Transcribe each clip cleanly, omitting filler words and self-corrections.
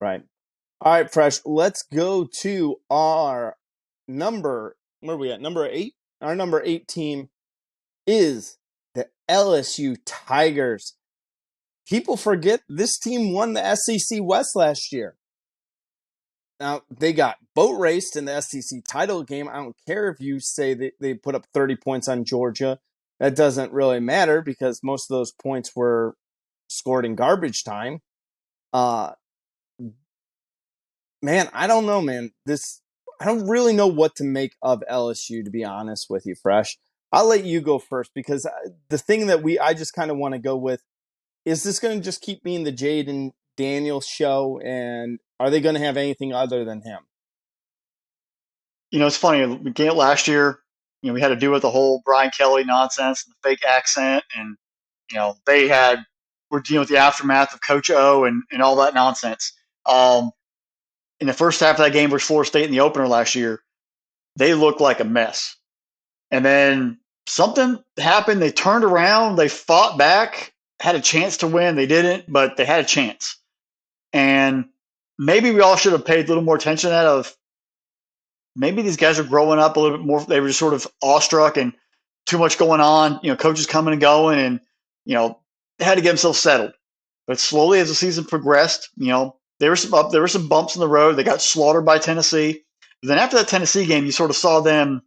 Right. All right, Fresh. Let's go to our number. Where are we at? Number 8. Our number 8 team is the LSU Tigers. People forget this team won the SEC West last year. Now, they got boat raced in the SEC title game. I don't care if you say they put up 30 points on Georgia. That doesn't really matter because most of those points were scored in garbage time. Man, I don't know, man. I don't really know what to make of LSU, to be honest with you, Fresh. I'll let you go first because the thing that I just kind of want to go with is this going to just keep being the Jaden Daniels show, and are they going to have anything other than him? It's funny. We last year, we had to deal with the whole Brian Kelly nonsense and the fake accent, and we're dealing with the aftermath of Coach O and all that nonsense. In the first half of that game versus Florida State in the opener last year, they looked like a mess. And then something happened. They turned around. They fought back, had a chance to win. They didn't, but they had a chance. And maybe we all should have paid a little more attention to that of maybe these guys are growing up a little bit more. They were just sort of awestruck and too much going on. Coaches coming and going and, they had to get themselves settled. But slowly as the season progressed, there were some bumps in the road. They got slaughtered by Tennessee. But then after that Tennessee game, you sort of saw them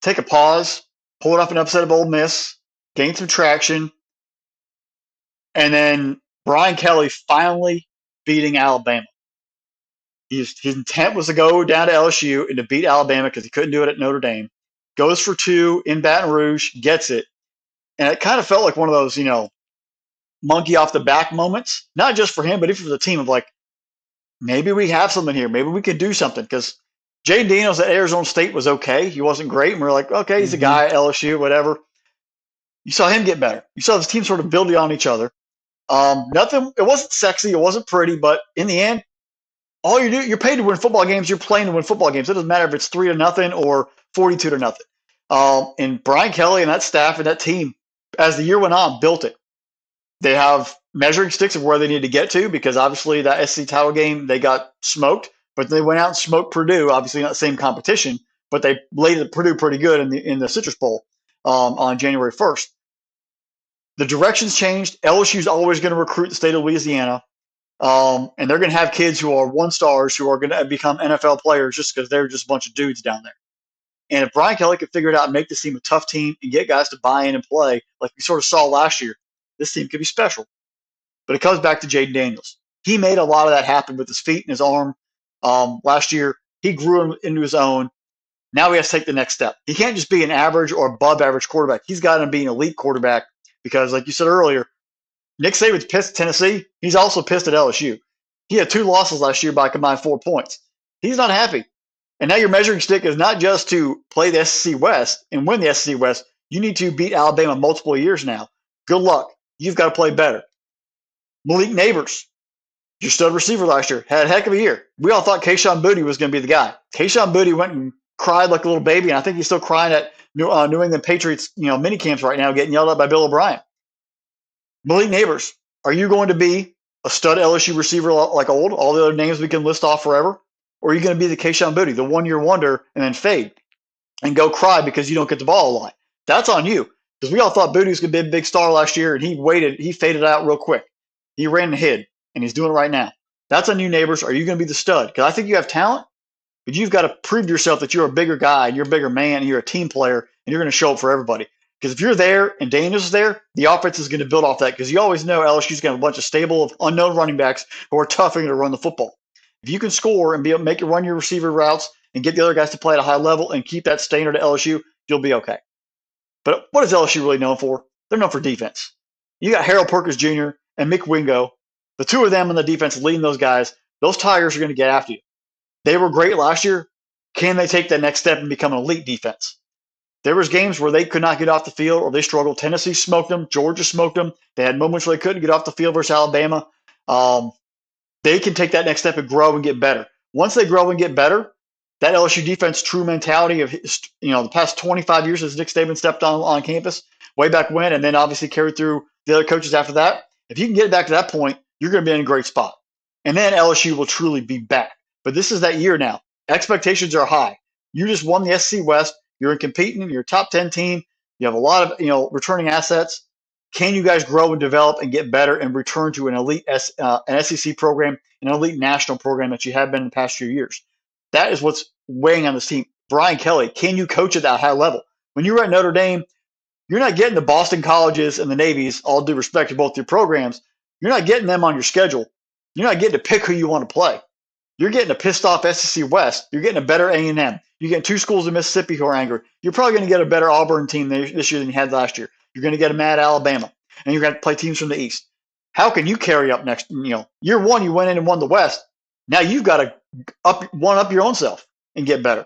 take a pause, pull it off an upset of Ole Miss, gain some traction, and then Brian Kelly finally beating Alabama. His intent was to go down to LSU and to beat Alabama because he couldn't do it at Notre Dame. Goes for 2 in Baton Rouge, gets it. And it kind of felt like one of those, monkey off the back moments, not just for him, but even for the team of like, maybe we have something here. Maybe we could do something because Jaden Daniels at Arizona State was okay. He wasn't great. And we're like, okay, he's a guy at LSU, whatever. You saw him get better. You saw this team sort of building on each other. It wasn't sexy. It wasn't pretty, but in the end, all you do, you're paid to win football games. You're playing to win football games. It doesn't matter if it's 3-0 or 42-0. And Brian Kelly and that staff and that team, as the year went on, built it. They have measuring sticks of where they need to get to because obviously that SEC title game, they got smoked, but they went out and smoked Purdue, obviously not the same competition, but they laid it Purdue pretty good in the Citrus Bowl on January 1st. The direction's changed. LSU's always going to recruit the state of Louisiana, and they're going to have kids who are 1-stars who are going to become NFL players just because they're just a bunch of dudes down there. And if Brian Kelly could figure it out and make this team a tough team and get guys to buy in and play like we sort of saw last year, this team could be special. But it comes back to Jaden Daniels. He made a lot of that happen with his feet and his arm. Last year, he grew into his own. Now he has to take the next step. He can't just be an average or above average quarterback. He's got to be an elite quarterback because, like you said earlier, Nick Saban's pissed at Tennessee. He's also pissed at LSU. He had 2 losses last year by a combined 4 points. He's not happy. And now your measuring stick is not just to play the SEC West and win the SEC West. You need to beat Alabama multiple years now. Good luck. You've got to play better. Malik Neighbors, your stud receiver last year, had a heck of a year. We all thought Kayshon Boutte was going to be the guy. Kayshon Boutte went and cried like a little baby, and I think he's still crying at New England Patriots mini camps right now, getting yelled at by Bill O'Brien. Malik Neighbors, are you going to be a stud LSU receiver like old, all the other names we can list off forever? Or are you going to be the Kayshon Boutte, the one-year wonder, and then fade and go cry because you don't get the ball a lot? That's on you. Because we all thought Booty was going to be a big star last year, and he faded out real quick. He ran and hid, and he's doing it right now. That's on you, Neighbors. Are you going to be the stud? Because I think you have talent, but you've got to prove to yourself that you're a bigger guy, and you're a bigger man, and you're a team player, and you're going to show up for everybody. Because if you're there and Daniels is there, the offense is going to build off that. Because you always know LSU's going to have a bunch of stable of unknown running backs who are tough and going to run the football. If you can score and be able to make run your receiver routes and get the other guys to play at a high level and keep that standard at LSU, you'll be okay. But what is LSU really known for? They're known for defense. You got Harold Perkins Jr. and Mick Wingo. The two of them on the defense leading those guys. Those Tigers are going to get after you. They were great last year. Can they take that next step and become an elite defense? There was games where they could not get off the field or they struggled. Tennessee smoked them. Georgia smoked them. They had moments where they couldn't get off the field versus Alabama. They can take that next step and grow and get better. Once they grow and get better, that LSU defense true mentality of the past 25 years since Nick Saban stepped on campus, way back when, and then obviously carried through the other coaches after that. If you can get back to that point, you're going to be in a great spot. and then LSU will truly be back. But this is that year now. Expectations are high. You just won the SEC West. You're competing. You're a top 10 team. You have a lot of returning assets. Can you guys grow and develop and get better and return to an elite an SEC program, an elite national program that you have been in the past few years? That is what's weighing on this team. Brian Kelly, can you coach at that high level? When you were at Notre Dame, you're not getting the Boston colleges and the Navies, all due respect to both your programs. You're not getting them on your schedule. You're not getting to pick who you want to play. You're getting a pissed off SEC West. You're getting a better A&M. You're getting two schools in Mississippi who are angry. You're probably going to get a better Auburn team this year than you had last year. You're going to get a mad Alabama, and you're going to play teams from the East. How can you carry up next? Year one, you went in and won the West. Now you've got to one up your own self and get better.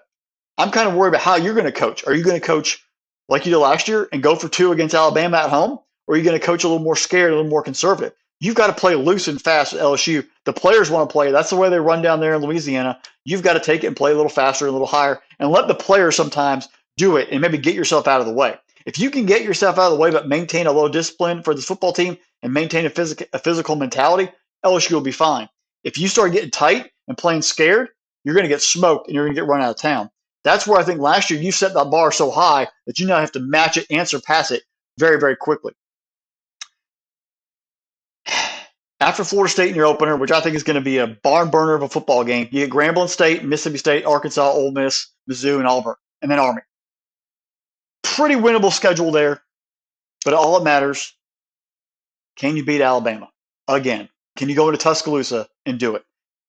I'm kind of worried about how you're going to coach. Are you going to coach like you did last year and go for 2 against Alabama at home? Or are you going to coach a little more scared, a little more conservative? You've got to play loose and fast at LSU. The players want to play. That's the way they run down there in Louisiana. You've got to take it and play a little faster, a little higher, and let the players sometimes do it and maybe get yourself out of the way. If you can get yourself out of the way but maintain a little discipline for this football team and maintain a physical mentality, LSU will be fine. If you start getting tight and playing scared, you're going to get smoked and you're going to get run out of town. That's where I think last year you set that bar so high that you now have to match it and surpass it very, very quickly. After Florida State in your opener, which I think is going to be a barn burner of a football game, you get Grambling State, Mississippi State, Arkansas, Ole Miss, Mizzou, and Auburn, and then Army. Pretty winnable schedule there, but all that matters, can you beat Alabama again? Can you go into Tuscaloosa and do it?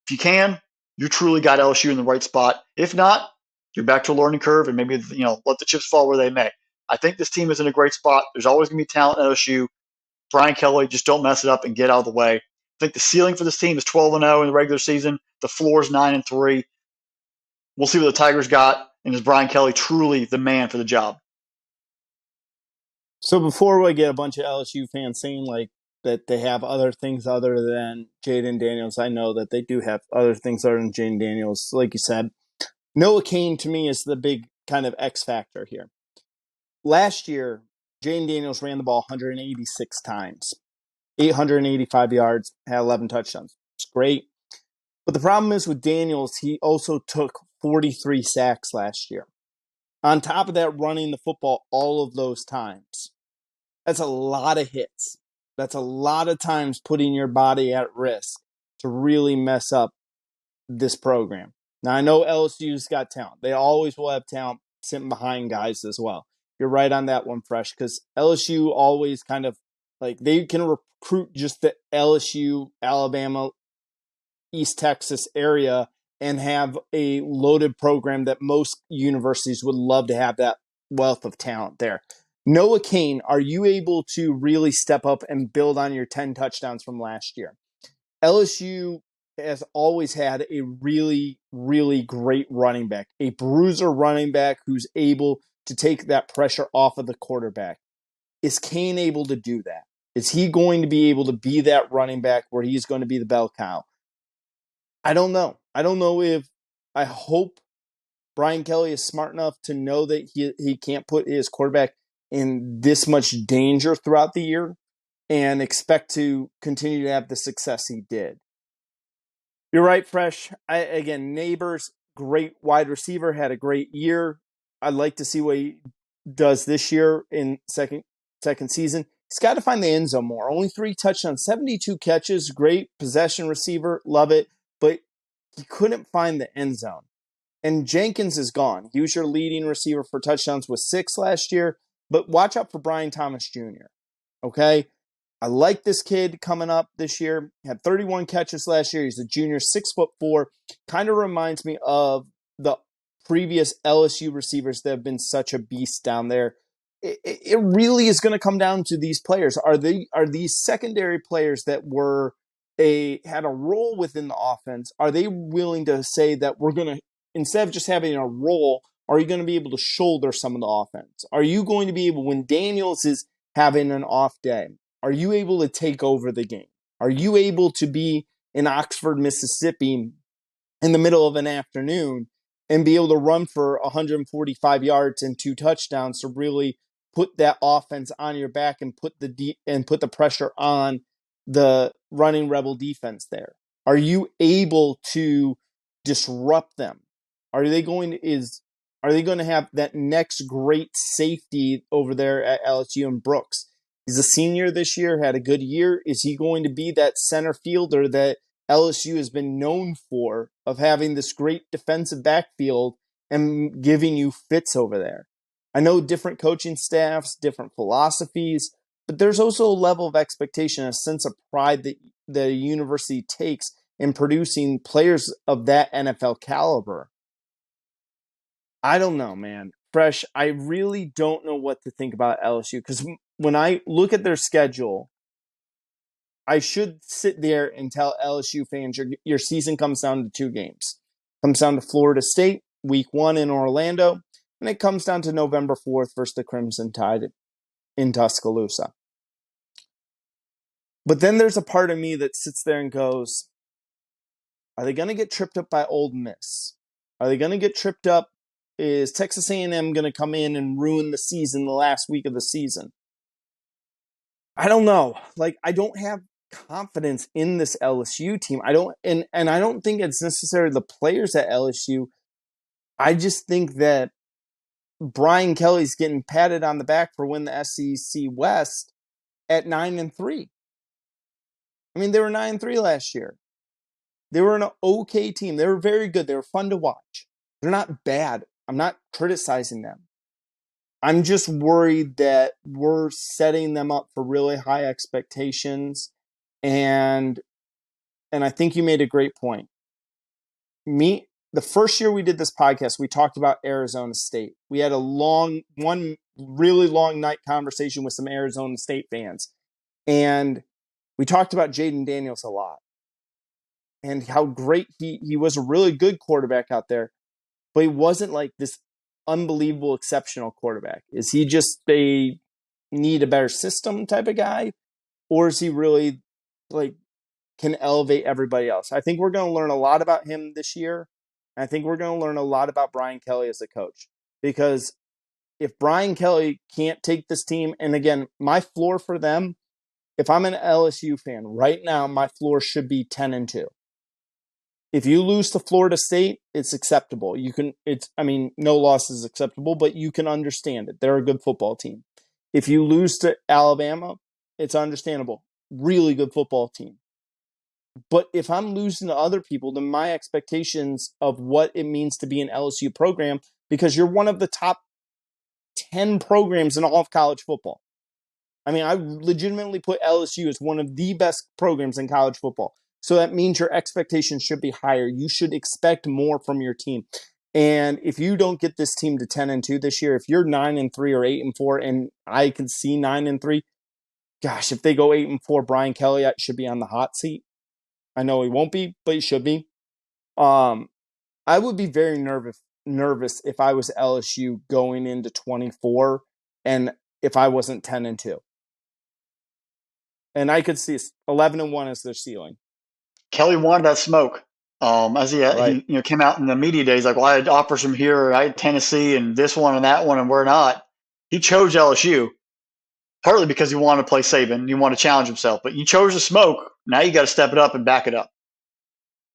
If you can, you truly got LSU in the right spot. If not, you're back to a learning curve and maybe let the chips fall where they may. I think this team is in a great spot. There's always going to be talent at LSU. Brian Kelly, just don't mess it up and get out of the way. I think the ceiling for this team is 12-0 in the regular season. The floor is 9-3. We'll see what the Tigers got, and is Brian Kelly truly the man for the job? So before we get a bunch of LSU fans saying like that they have other things other than Jaden Daniels, I know that they do have other things other than Jaden Daniels. Like you said, Noah Cain to me is the big kind of X factor here. Last year, Jaden Daniels ran the ball 186 times, 885 yards, had 11 touchdowns. It's great. But the problem is with Daniels, he also took 43 sacks last year. On top of that, running the football all of those times. That's a lot of hits. That's a lot of times putting your body at risk to really mess up this program. Now, I know LSU's got talent. They always will have talent sitting behind guys as well. You're right on that one, Fresh, because LSU always kind of like they can recruit just the LSU, Alabama, East Texas area and have a loaded program that most universities would love to have that wealth of talent there. Noah Cain, are you able to really step up and build on your 10 touchdowns from last year? LSU has always had a really, really great running back, a bruiser running back who's able to take that pressure off of the quarterback. Is Cain able to do that? Is he going to be able to be that running back where he's going to be the bell cow? I don't know. I hope Brian Kelly is smart enough to know that he can't put his quarterback in this much danger throughout the year and expect to continue to have the success he did. You're right, Fresh. Neighbors, great wide receiver, had a great year. I'd like to see what he does this year in second season. He's got to find the end zone more. Only 3 touchdowns, 72 catches, great possession receiver, love it. But he couldn't find the end zone. And Jenkins is gone. He was your leading receiver for touchdowns with 6 last year. But watch out for Brian Thomas Jr., okay? I like this kid coming up this year. He had 31 catches last year. He's a junior, 6'4". Kind of reminds me of the previous LSU receivers that have been such a beast down there. It really is going to come down to these players. Are these secondary players that had a role within the offense? Are they willing to say that we're going to, instead of just having a role, are you going to be able to shoulder some of the offense? Are you going to be able, when Daniels is having an off day, are you able to take over the game? Are you able to be in Oxford, Mississippi in the middle of an afternoon and be able to run for 145 yards and 2 touchdowns to really put that offense on your back and put the pressure on the running Rebel defense there? Are you able to disrupt them? Are they going to have that next great safety over there at LSU in Brooks? He's a senior this year, had a good year. Is he going to be that center fielder that LSU has been known for, of having this great defensive backfield and giving you fits over there? I know different coaching staffs, different philosophies, but there's also a level of expectation, a sense of pride that the university takes in producing players of that NFL caliber. I don't know, man. Fresh, I really don't know what to think about LSU, because when I look at their schedule, I should sit there and tell LSU fans your season comes down to 2 games. It comes down to Florida State, week 1 in Orlando, and it comes down to November 4th versus the Crimson Tide in Tuscaloosa. But then there's a part of me that sits there and goes, are they going to get tripped up by Ole Miss? Are they going to get tripped up? Is Texas A&M going to come in and ruin the season the last week of the season? I don't know. Like, I don't have confidence in this LSU team. I don't think it's necessarily the players at LSU. I just think that Brian Kelly's getting patted on the back for winning the SEC West at 9-3. I mean, they were 9-3 last year. They were an okay team. They were very good. They were fun to watch. They're not bad. I'm not criticizing them. I'm just worried that we're setting them up for really high expectations. And I think you made a great point. The first year we did this podcast, we talked about Arizona State. We had one really long night conversation with some Arizona State fans. And we talked about Jaden Daniels a lot and how great he was, a really good quarterback out there, but he wasn't like this unbelievable, exceptional quarterback. Is he just a need a better system type of guy? Or is he really like can elevate everybody else? I think we're going to learn a lot about him this year. I think we're going to learn a lot about Brian Kelly as a coach, because if Brian Kelly can't take this team, and again, my floor for them, if I'm an LSU fan right now, my floor should be 10-2. If you lose to Florida State, it's acceptable. No loss is acceptable, but you can understand it. They're a good football team. If you lose to Alabama, it's understandable. Really good football team. But if I'm losing to other people, then my expectations of what it means to be an LSU program, because you're one of the top 10 programs in all of college football. I mean, I legitimately put LSU as one of the best programs in college football. So that means your expectations should be higher. You should expect more from your team. And if you don't get this team to 10-2 this year, if you're 9-3 or 8-4, and I can see 9-3, gosh, if they go 8-4, Brian Kelly should be on the hot seat. I know he won't be, but he should be. I would be very nervous if I was LSU going into 24, and if I wasn't 10-2. And I could see 11-1 as their ceiling. Kelly wanted that smoke. As he came out in the media days, like, well, I had offers from here, I had Tennessee, and this one and that one, and we're not. He chose LSU partly because he wanted to play Saban, he wanted to challenge himself. But you chose the smoke. Now you got to step it up and back it up.